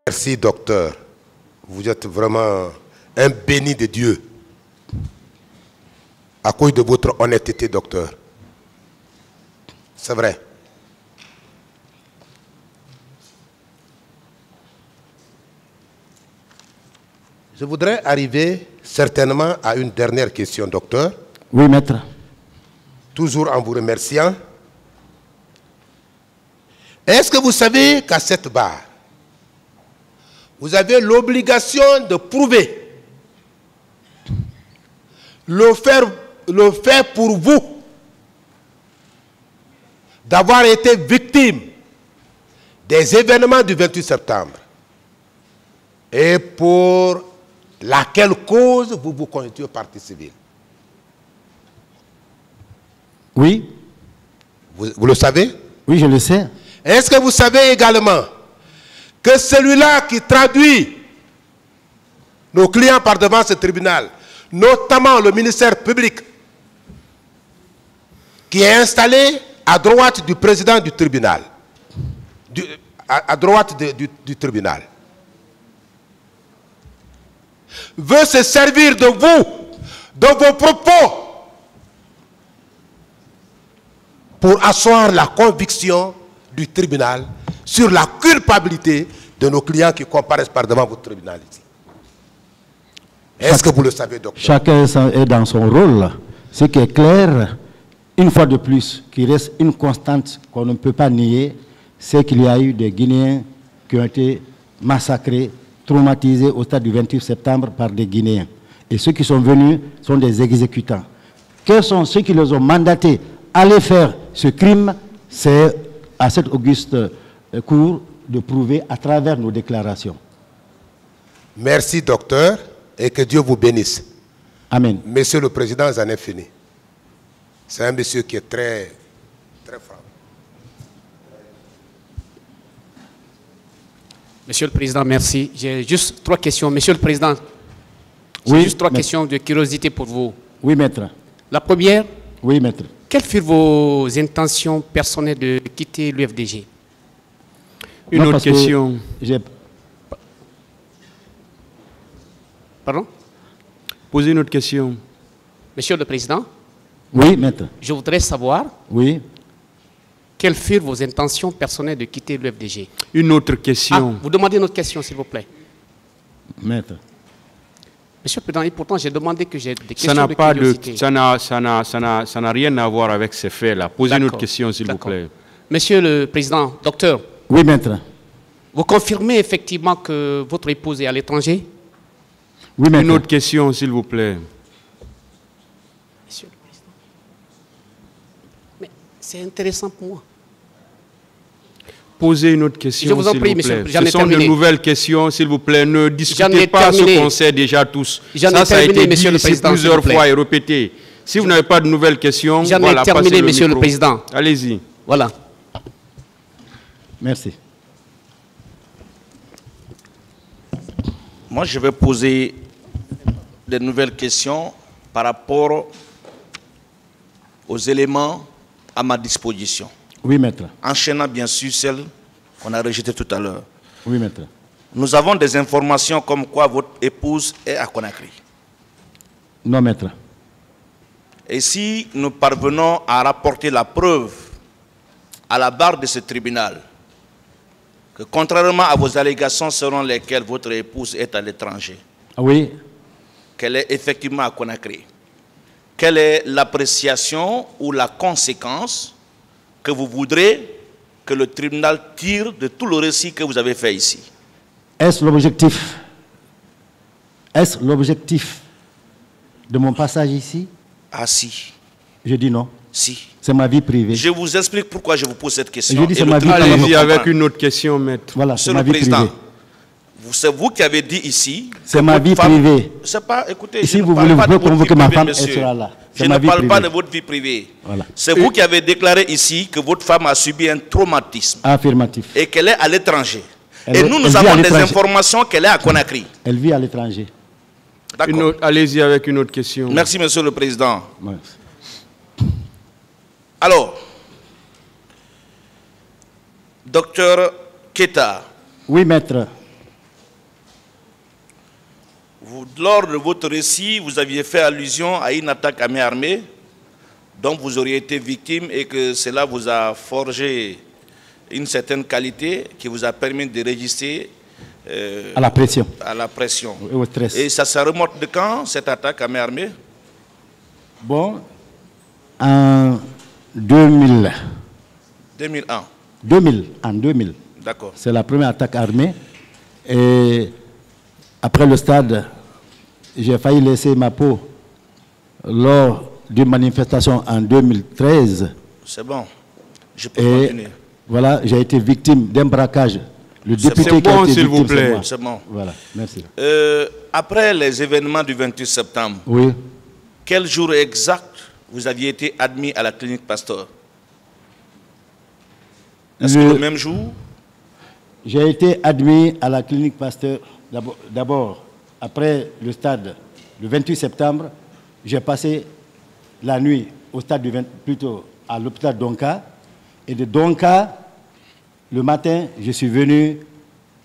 Merci, docteur. Vous êtes vraiment un béni de Dieu. À cause de votre honnêteté, docteur. C'est vrai. Je voudrais arriver certainement à une dernière question, docteur. Oui, maître. Toujours en vous remerciant. Est-ce que vous savez qu'à cette barre, vous avez l'obligation de prouver le fait pour vous d'avoir été victime des événements du 28 septembre et pour laquelle cause vous vous constituez partie civile? Oui. Vous le savez? Oui, je le sais. Est-ce que vous savez également que celui-là qui traduit nos clients par devant ce tribunal, notamment le ministère public, qui est installé à droite du président du tribunal, à droite du tribunal, veut se servir de vous, de vos propos, pour asseoir la conviction du tribunal sur la culpabilité de nos clients qui comparaissent par devant votre tribunal ici. Est-ce que vous le savez, docteur? Chacun est dans son rôle. Ce qui est clair, une fois de plus, qui reste une constante qu'on ne peut pas nier, c'est qu'il y a eu des Guinéens qui ont été massacrés, traumatisés au stade du 28 septembre par des Guinéens. Et ceux qui sont venus sont des exécutants. Quels sont ceux qui les ont mandatés à aller faire ce crime? C'est à cette auguste cour de prouver à travers nos déclarations. Merci, docteur, et que Dieu vous bénisse. Amen. Monsieur le Président, j'en ai fini. C'est un monsieur qui est très franc. Monsieur le Président, merci. J'ai juste 3 questions. Monsieur le Président, oui, juste 3 questions de curiosité pour vous. Oui, maître. La première, oui, maître. Quelles furent vos intentions personnelles de quitter l'UFDG? Une autre question. Pardon? Posez une autre question. Monsieur le Président? Oui, maître. Je voudrais savoir... Oui. Quelles furent vos intentions personnelles de quitter l'UFDG? Une autre question. Ah, vous demandez une autre question, s'il vous plaît. Maître. Monsieur le Président, et pourtant j'ai demandé que j'ai des questions de curiosité. Ça n'a rien à voir avec ces faits-là. Posez une autre question, s'il vous plaît. Monsieur le Président, docteur. Oui, maître. Vous confirmez effectivement que votre épouse est à l'étranger? Oui, maître. Une autre question, s'il vous plaît. Monsieur le Président. Mais c'est intéressant pour moi. Posez une autre question, je vous en prie, monsieur. Ce sont de nouvelles questions, s'il vous plaît. Ne discutez pas ce qu'on sait déjà tous. Ça a été dit ici plusieurs fois et répété. Si vous n'avez pas de nouvelles questions, voilà, passez le micro. J'en ai terminé, monsieur le Président. Allez-y. Voilà. Merci. Moi, je vais poser de nouvelles questions par rapport aux éléments à ma disposition. Oui, maître. Enchaînant bien sûr celle qu'on a rejetée tout à l'heure. Oui, maître. Nous avons des informations comme quoi votre épouse est à Conakry. Non, maître. Et si nous parvenons à rapporter la preuve à la barre de ce tribunal, que contrairement à vos allégations selon lesquelles votre épouse est à l'étranger, oui, qu'elle est effectivement à Conakry, quelle est l'appréciation ou la conséquence que vous voudrez que le tribunal tire de tout le récit que vous avez fait ici? Est-ce l'objectif? Est-ce l'objectif de mon passage ici? Ah si. Je dis non. Si. C'est ma vie privée. Je vous explique pourquoi je vous pose cette question. Je dis c'est ma vie privée. Allez-y avec une autre question, maître. Voilà, c'est ma vie privée. C'est vous qui avez dit ici... C'est ma vie privée. C'est pas... Écoutez, si vous voulez, vous pouvez convoquer ma femme, elle sera là. Je ne parle pas de votre vie privée. Voilà. C'est vous qui avez déclaré ici que votre femme a subi un traumatisme. Affirmatif. Et qu'elle est à l'étranger. Et nous avons des informations qu'elle est à Conakry. Elle vit à l'étranger. D'accord. Allez-y avec une autre question. Merci, monsieur le Président. Merci. Alors, docteur Keita. Oui, maître. lors de votre récit, vous aviez fait allusion à une attaque à main armée dont vous auriez été victime et que cela vous a forgé une certaine qualité qui vous a permis de résister à la pression. À la pression. Et au stress. Et ça remonte de quand, cette attaque à main armée? Bon, en 2000. 2001. 2000, en 2000. D'accord. C'est la première attaque armée. Et après le stade, j'ai failli laisser ma peau lors d'une manifestation en 2013. C'est bon. Je peux continuer. Voilà, j'ai été victime d'un braquage. Le député c'est bon, qui a été s'il vous victime, plaît. C'est bon. Voilà, merci. Après les événements du 28 septembre, Oui. quel jour exact vous aviez été admis à la clinique Pasteur? Est-ce que le même jour? J'ai été admis à la clinique Pasteur d'abord, après le stade, le 28 septembre, j'ai passé la nuit au stade plutôt à l'hôpital Donka. Et de Donka, le matin, je suis venu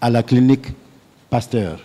à la clinique Pasteur.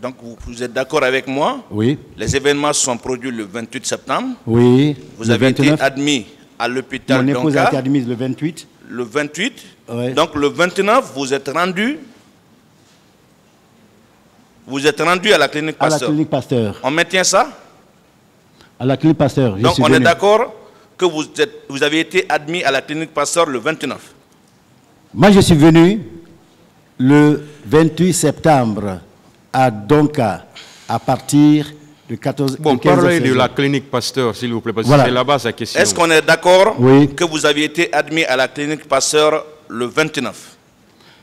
Donc vous êtes d'accord avec moi? Oui. Les événements se sont produits le 28 septembre. Oui. Vous avez été admis à l'hôpital Donka. Mon épouse a été admise le 28. Le 28. Oui. Donc le 29, vous êtes rendu. Vous êtes rendu à la clinique Pasteur. À la clinique Pasteur. On maintient ça? À la clinique Pasteur. Donc on est d'accord que vous avez été admis à la clinique Pasteur le 29. Moi, je suis venu le 28 septembre à Donka à partir de 14 Bon, parlez de la clinique Pasteur, s'il vous plaît, parce que c'est là-bas sa question. Est-ce qu'on est d'accord que vous aviez été admis à la clinique Pasteur le 29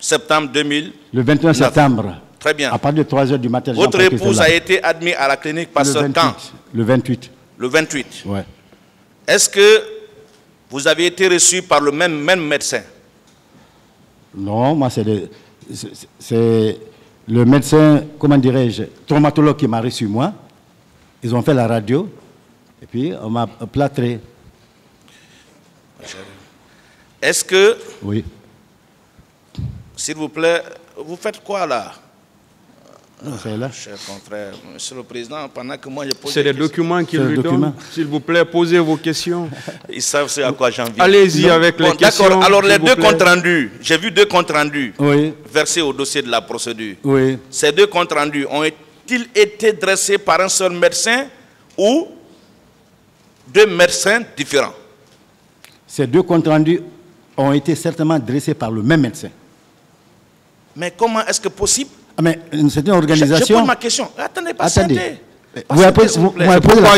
septembre 2000? Le 29 septembre. Très bien. À partir de 3 h du matin. Votre épouse a été admise à la clinique Pasteur quand? Le 28. Le 28. Ouais. Est-ce que vous avez été reçu par le même médecin? Non, moi c'est le médecin, comment dirais-je, traumatologue qui m'a reçu moi. Ils ont fait la radio et puis on m'a plâtré. Est-ce que, oui, s'il vous plaît, vous faites quoi là? C'est là. Cher confrère, monsieur le président, pendant que moi je pose c'est des documents qu'il lui donne. S'il vous plaît, posez vos questions. Ils savent c'est à quoi j'en viens. Allez-y avec les questions. D'accord, alors les deux comptes rendus, j'ai vu 2 comptes rendus versés au dossier de la procédure. Oui. Ces 2 comptes rendus ont-ils été dressés par un seul médecin ou 2 médecins différents? Ces 2 comptes rendus ont été certainement dressés par le même médecin. Mais comment est-ce que possible? Mais c'est une organisation. Je pose ma question. Attendez, patientez. Pourquoi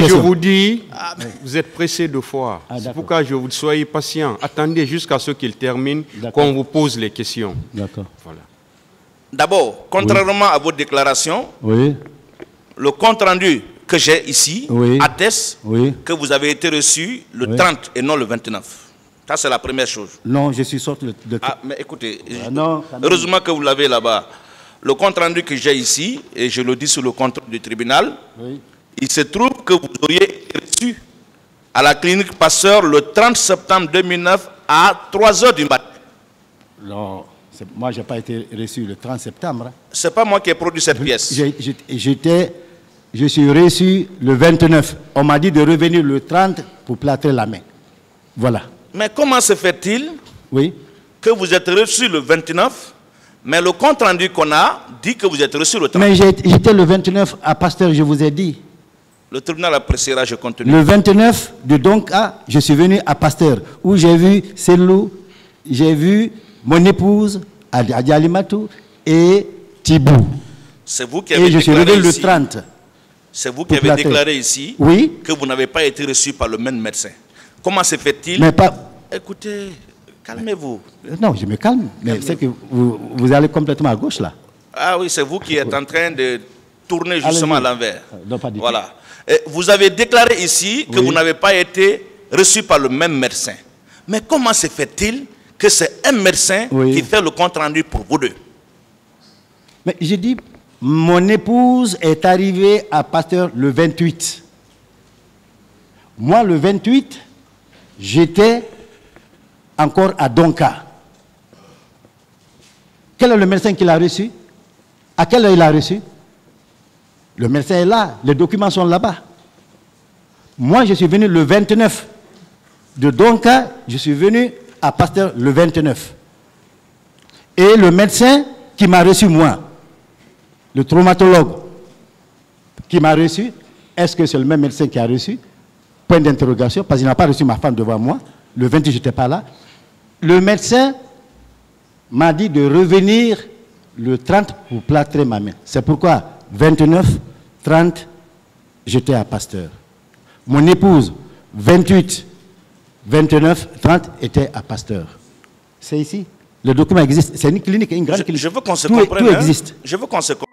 je vous dis, vous êtes pressé de fois. C'est pourquoi je vous dis, soyez patient. Attendez jusqu'à ce qu'il termine, qu'on vous pose les questions. D'accord. Voilà. D'abord, contrairement à votre déclaration, le compte rendu que j'ai ici atteste que vous avez été reçu le 30 et non le 29. Ça, c'est la première chose. Non, je suis sorti de... Ah, mais écoutez, heureusement que vous l'avez là-bas. Le compte rendu que j'ai ici, et je le dis sur le compte du tribunal, il se trouve que vous auriez été reçu à la clinique Pasteur le 30 septembre 2009 à 3 h du matin. Non, moi je n'ai pas été reçu le 30 septembre. Ce n'est pas moi qui ai produit cette pièce. Je suis reçu le 29. On m'a dit de revenir le 30 pour plâtrer la main. Voilà. Mais comment se fait-il que vous êtes reçu le 29, mais le compte rendu qu'on a dit que vous êtes reçu le 30? Mais j'étais le 29 à Pasteur, je vous ai dit. Le tribunal appréciera, je continue. Le 29 de Donka, je suis venu à Pasteur, où j'ai vu Selou, j'ai vu mon épouse, Adi Alimatou, et Thibou. C'est vous qui avez déclaré ici. Et je suis revenu le 30. C'est vous qui avez déclaré ici que vous n'avez pas été reçu par le même médecin. Comment se fait-il? Mais pas... Écoutez, calmez-vous. Non, je me calme. Mais c'est que vous allez complètement à gauche là. Ah oui, c'est vous qui êtes en train de tourner justement à l'envers. Voilà. Et vous avez déclaré ici que vous n'avez pas été reçu par le même médecin. Mais comment se fait-il que c'est un médecin qui fait le compte rendu pour vous deux? Mais j'ai dit, mon épouse est arrivée à Pasteur le 28. Moi, le 28, j'étais encore à Donka. Quel est le médecin qui l'a reçu? À quelle heure il a reçu? Le médecin est là, les documents sont là-bas. Moi, je suis venu le 29. De Donka, je suis venu à Pasteur le 29. Et le médecin qui m'a reçu, moi, le traumatologue qui m'a reçu, est-ce que c'est le même médecin qui a reçu? Point d'interrogation, parce qu'il n'a pas reçu ma femme devant moi. Le 28, je n'étais pas là. Le médecin m'a dit de revenir le 30 pour plâtrer ma main. C'est pourquoi 29, 30, j'étais à Pasteur. Mon épouse, 28, 29, 30, était à Pasteur. C'est ici. Le document existe. C'est une clinique, une grande clinique. Je veux qu'on se comprenne. Tout existe. Je veux qu'on se comprenne.